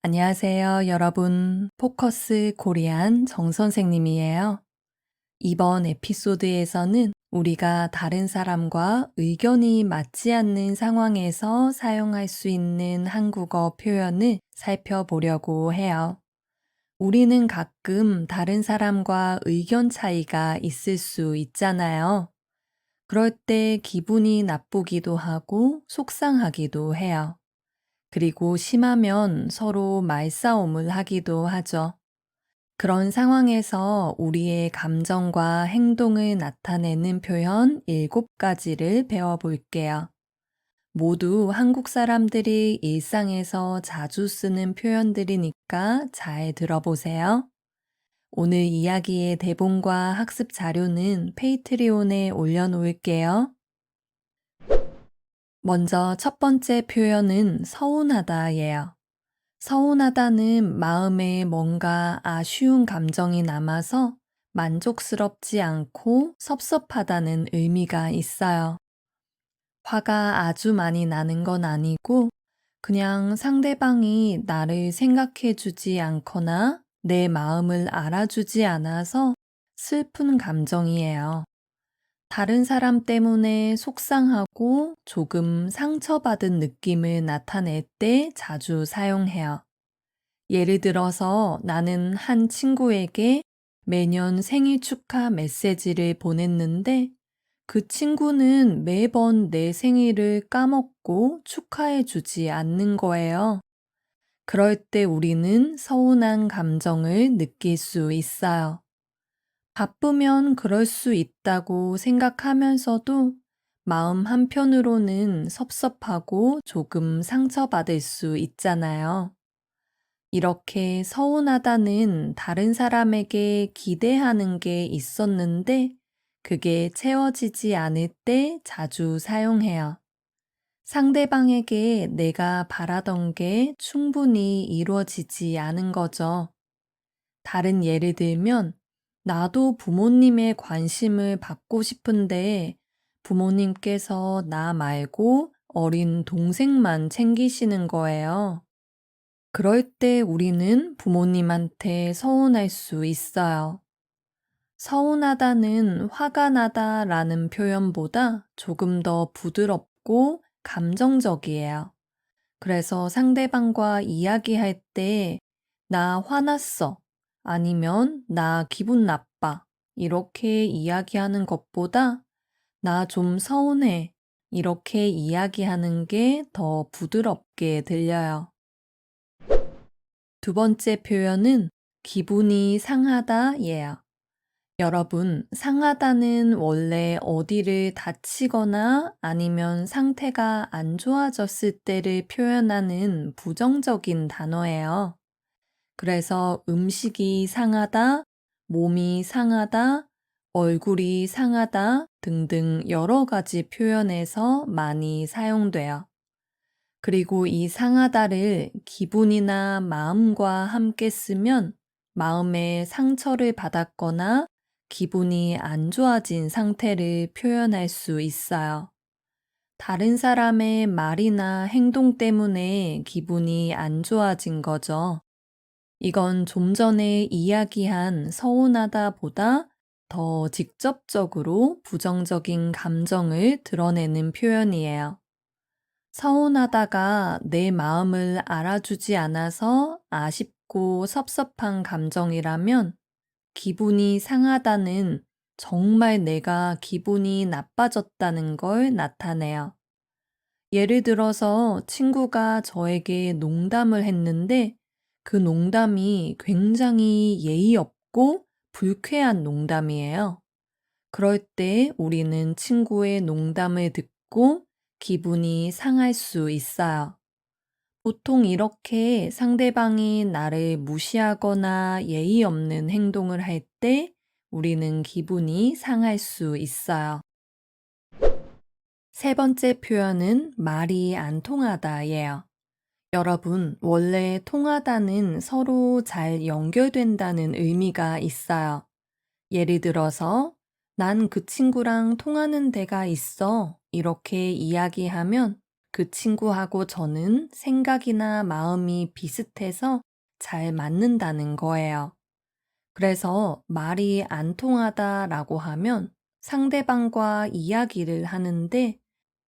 안녕하세요, 여러분. 포커스 코리안 정 선생님이에요. 이번 에피소드에서는 우리가 다른 사람과 의견이 맞지 않는 상황에서 사용할 수 있는 한국어 표현을 살펴보려고 해요. 우리는 가끔 다른 사람과 의견 차이가 있을 수 있잖아요. 그럴 때 기분이 나쁘기도 하고 속상하기도 해요. 그리고 심하면 서로 말싸움을 하기도 하죠. 그런 상황에서 우리의 감정과 행동을 나타내는 표현 7가지를 배워볼게요. 모두 한국 사람들이 일상에서 자주 쓰는 표현들이니까 잘 들어보세요. 오늘 이야기의 대본과 학습 자료는 페이트리온에 올려놓을게요. 먼저 첫 번째 표현은 서운하다예요. 서운하다는 마음에 뭔가 아쉬운 감정이 남아서 만족스럽지 않고 섭섭하다는 의미가 있어요. 화가 아주 많이 나는 건 아니고 그냥 상대방이 나를 생각해 주지 않거나 내 마음을 알아주지 않아서 슬픈 감정이에요. 다른 사람 때문에 속상하고 조금 상처받은 느낌을 나타낼 때 자주 사용해요. 예를 들어서 나는 한 친구에게 매년 생일 축하 메시지를 보냈는데 그 친구는 매번 내 생일을 까먹고 축하해 주지 않는 거예요. 그럴 때 우리는 서운한 감정을 느낄 수 있어요. 바쁘면 그럴 수 있다고 생각하면서도 마음 한편으로는 섭섭하고 조금 상처받을 수 있잖아요. 이렇게 서운하다는 다른 사람에게 기대하는 게 있었는데 그게 채워지지 않을 때 자주 사용해요. 상대방에게 내가 바라던 게 충분히 이루어지지 않은 거죠. 다른 예를 들면, 나도 부모님의 관심을 받고 싶은데 부모님께서 나 말고 어린 동생만 챙기시는 거예요. 그럴 때 우리는 부모님한테 서운할 수 있어요. 서운하다는 화가 나다라는 표현보다 조금 더 부드럽고 감정적이에요. 그래서 상대방과 이야기할 때, 나 화났어. 아니면 나 기분 나빠. 이렇게 이야기하는 것보다 나 좀 서운해. 이렇게 이야기하는 게 더 부드럽게 들려요. 두 번째 표현은 기분이 상하다예요. 여러분, 상하다는 원래 어디를 다치거나 아니면 상태가 안 좋아졌을 때를 표현하는 부정적인 단어예요. 그래서 음식이 상하다, 몸이 상하다, 얼굴이 상하다 등등 여러 가지 표현에서 많이 사용돼요. 그리고 이 상하다를 기분이나 마음과 함께 쓰면 마음에 상처를 받았거나 기분이 안 좋아진 상태를 표현할 수 있어요. 다른 사람의 말이나 행동 때문에 기분이 안 좋아진 거죠. 이건 좀 전에 이야기한 서운하다 보다 더 직접적으로 부정적인 감정을 드러내는 표현이에요. 서운하다가 내 마음을 알아주지 않아서 아쉽고 섭섭한 감정이라면 기분이 상하다는 정말 내가 기분이 나빠졌다는 걸 나타내요. 예를 들어서 친구가 저에게 농담을 했는데 그 농담이 굉장히 예의 없고 불쾌한 농담이에요. 그럴 때 우리는 친구의 농담을 듣고 기분이 상할 수 있어요. 보통 이렇게 상대방이 나를 무시하거나 예의 없는 행동을 할 때 우리는 기분이 상할 수 있어요. 세 번째 표현은 말이 안 통하다예요. 여러분, 원래 통하다는 서로 잘 연결된다는 의미가 있어요. 예를 들어서 난 그 친구랑 통하는 데가 있어. 이렇게 이야기하면 그 친구하고 저는 생각이나 마음이 비슷해서 잘 맞는다는 거예요. 그래서 말이 안 통하다라고 하면 상대방과 이야기를 하는데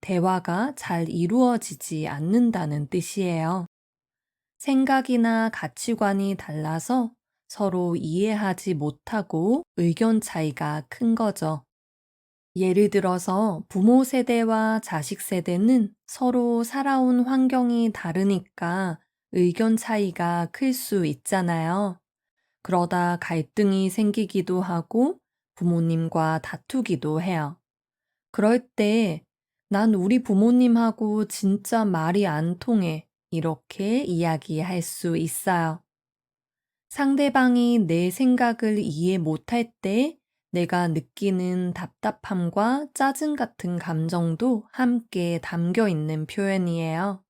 대화가 잘 이루어지지 않는다는 뜻이에요. 생각이나 가치관이 달라서 서로 이해하지 못하고 의견 차이가 큰 거죠. 예를 들어서 부모 세대와 자식 세대는 서로 살아온 환경이 다르니까 의견 차이가 클 수 있잖아요. 그러다 갈등이 생기기도 하고 부모님과 다투기도 해요. 그럴 때, 난 우리 부모님하고 진짜 말이 안 통해. 이렇게 이야기할 수 있어요. 상대방이 내 생각을 이해 못할 때 내가 느끼는 답답함과 짜증 같은 감정도 함께 담겨 있는 표현이에요.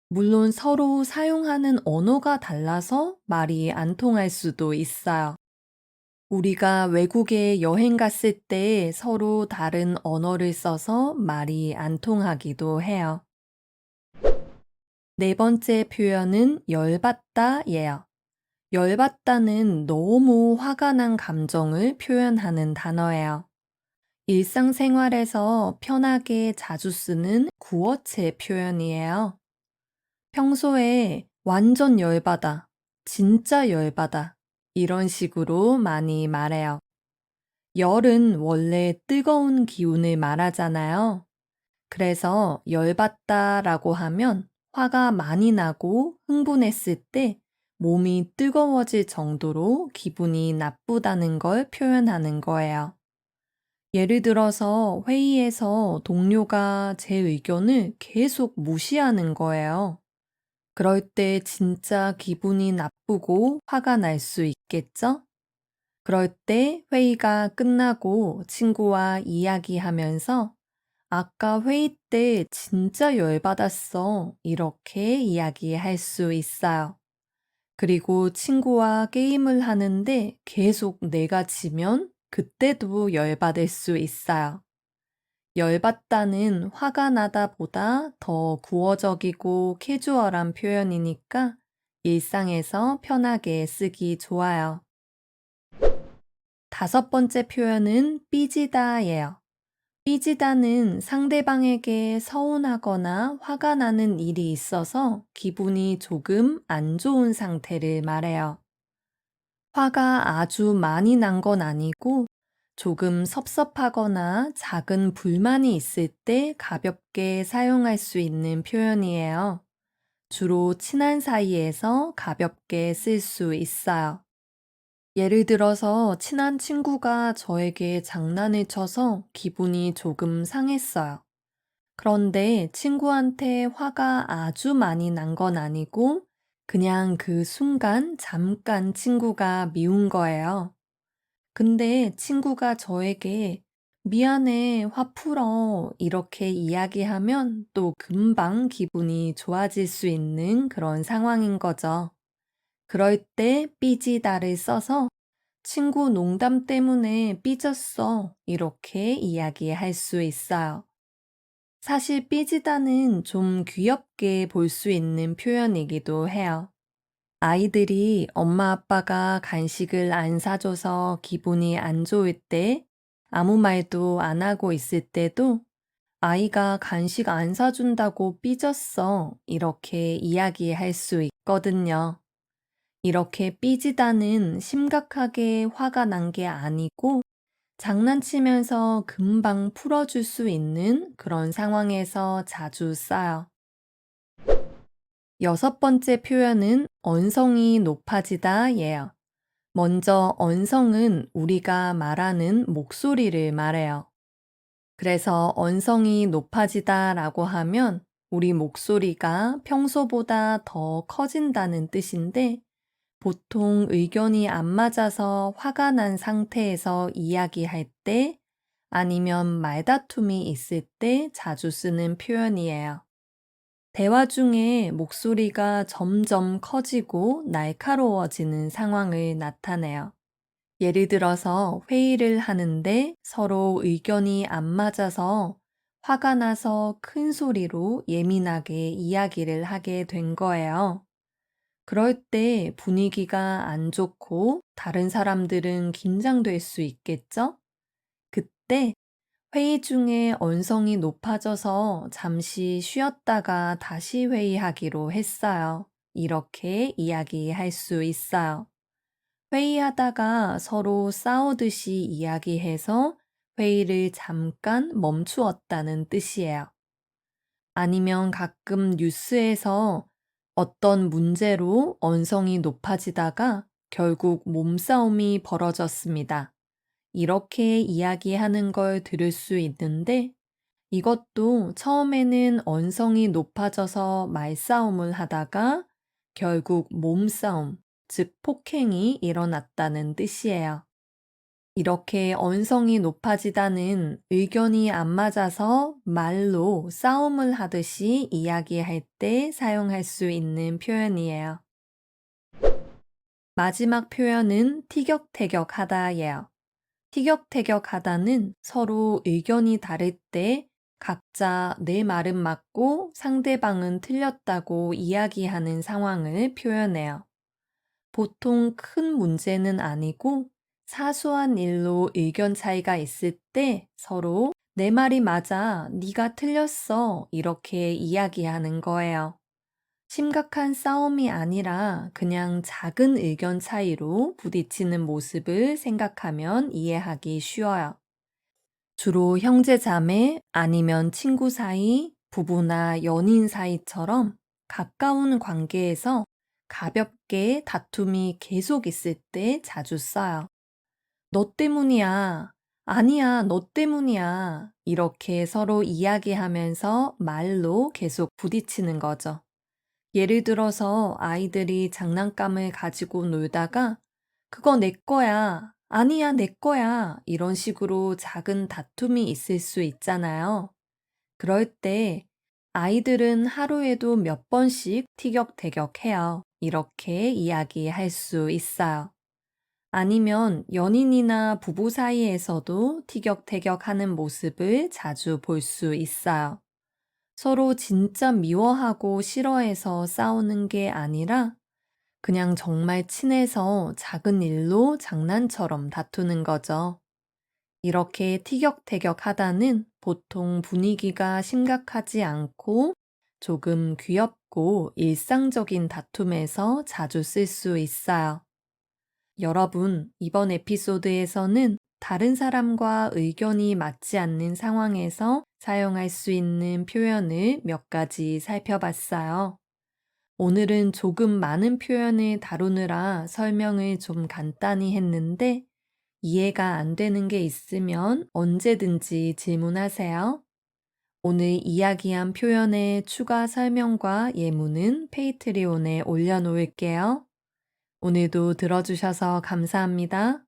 물론 서로 사용하는 언어가 달라서 말이 안 통할 수도 있어요. 우리가 외국에 여행 갔을 때 서로 다른 언어를 써서 말이 안 통하기도 해요. 네 번째 표현은 열받다예요. 열받다는 너무 화가 난 감정을 표현하는 단어예요. 일상생활에서 편하게 자주 쓰는 구어체 표현이에요. 평소에 완전 열받아, 진짜 열받아, 이런 식으로 많이 말해요. 열은 원래 뜨거운 기운을 말하잖아요. 그래서 열받다라고 하면 화가 많이 나고 흥분했을 때 몸이 뜨거워질 정도로 기분이 나쁘다는 걸 표현하는 거예요. 예를 들어서 회의에서 동료가 제 의견을 계속 무시하는 거예요. 그럴 때 진짜 기분이 나쁘고 화가 날 수 있겠죠? 그럴 때 회의가 끝나고 친구와 이야기하면서 아까 회의 때 진짜 열받았어. 이렇게 이야기할 수 있어요. 그리고 친구와 게임을 하는데 계속 내가 지면 그때도 열받을 수 있어요. 열받다는 화가 나다 보다 더 구어적이고 캐주얼한 표현이니까 일상에서 편하게 쓰기 좋아요. 다섯 번째 표현은 삐지다예요. 삐지다는 상대방에게 서운하거나 화가 나는 일이 있어서 기분이 조금 안 좋은 상태를 말해요. 화가 아주 많이 난 건 아니고 조금 섭섭하거나 작은 불만이 있을 때 가볍게 사용할 수 있는 표현이에요. 주로 친한 사이에서 가볍게 쓸 수 있어요. 예를 들어서 친한 친구가 저에게 장난을 쳐서 기분이 조금 상했어요. 그런데 친구한테 화가 아주 많이 난 건 아니고 그냥 그 순간 잠깐 친구가 미운 거예요. 근데 친구가 저에게 미안해, 화 풀어. 이렇게 이야기하면 또 금방 기분이 좋아질 수 있는 그런 상황인 거죠. 그럴 때 삐지다를 써서 친구 농담 때문에 삐졌어. 이렇게 이야기할 수 있어요. 사실 삐지다는 좀 귀엽게 볼 수 있는 표현이기도 해요. 아이들이 엄마 아빠가 간식을 안 사줘서 기분이 안 좋을 때 아무 말도 안 하고 있을 때도 아이가 간식 안 사준다고 삐졌어. 이렇게 이야기할 수 있거든요. 이렇게 삐지다는 심각하게 화가 난 게 아니고 장난치면서 금방 풀어줄 수 있는 그런 상황에서 자주 써요. 여섯 번째 표현은 언성이 높아지다 예요. 먼저 언성은 우리가 말하는 목소리를 말해요. 그래서 언성이 높아지다 라고 하면 우리 목소리가 평소보다 더 커진다는 뜻인데 보통 의견이 안 맞아서 화가 난 상태에서 이야기할 때 아니면 말다툼이 있을 때 자주 쓰는 표현이에요. 대화 중에 목소리가 점점 커지고 날카로워지는 상황을 나타내요. 예를 들어서 회의를 하는데 서로 의견이 안 맞아서 화가 나서 큰 소리로 예민하게 이야기를 하게 된 거예요. 그럴 때 분위기가 안 좋고 다른 사람들은 긴장될 수 있겠죠? 그때 회의 중에 언성이 높아져서 잠시 쉬었다가 다시 회의하기로 했어요. 이렇게 이야기할 수 있어요. 회의하다가 서로 싸우듯이 이야기해서 회의를 잠깐 멈추었다는 뜻이에요. 아니면 가끔 뉴스에서 어떤 문제로 언성이 높아지다가 결국 몸싸움이 벌어졌습니다. 이렇게 이야기하는 걸 들을 수 있는데 이것도 처음에는 언성이 높아져서 말싸움을 하다가 결국 몸싸움, 즉 폭행이 일어났다는 뜻이에요. 이렇게 언성이 높아지다는 의견이 안 맞아서 말로 싸움을 하듯이 이야기할 때 사용할 수 있는 표현이에요. 마지막 표현은 티격태격하다예요. 티격태격하다는 서로 의견이 다를 때 각자 내 말은 맞고 상대방은 틀렸다고 이야기하는 상황을 표현해요. 보통 큰 문제는 아니고 사소한 일로 의견 차이가 있을 때 서로 내 말이 맞아, 네가 틀렸어 이렇게 이야기하는 거예요. 심각한 싸움이 아니라 그냥 작은 의견 차이로 부딪히는 모습을 생각하면 이해하기 쉬워요. 주로 형제 자매 아니면 친구 사이, 부부나 연인 사이처럼 가까운 관계에서 가볍게 다툼이 계속 있을 때 자주 써요. 너 때문이야. 아니야, 너 때문이야. 이렇게 서로 이야기하면서 말로 계속 부딪히는 거죠. 예를 들어서 아이들이 장난감을 가지고 놀다가 그거 내 거야. 아니야, 내 거야. 이런 식으로 작은 다툼이 있을 수 있잖아요. 그럴 때 아이들은 하루에도 몇 번씩 티격태격해요. 이렇게 이야기할 수 있어요. 아니면 연인이나 부부 사이에서도 티격태격하는 모습을 자주 볼 수 있어요. 서로 진짜 미워하고 싫어해서 싸우는 게 아니라 그냥 정말 친해서 작은 일로 장난처럼 다투는 거죠. 이렇게 티격태격 하다는 보통 분위기가 심각하지 않고 조금 귀엽고 일상적인 다툼에서 자주 쓸 수 있어요. 여러분, 이번 에피소드에서는 다른 사람과 의견이 맞지 않는 상황에서 사용할 수 있는 표현을 몇 가지 살펴봤어요. 오늘은 조금 많은 표현을 다루느라 설명을 좀 간단히 했는데 이해가 안 되는 게 있으면 언제든지 질문하세요. 오늘 이야기한 표현의 추가 설명과 예문은 페이트리온에 올려놓을게요. 오늘도 들어주셔서 감사합니다.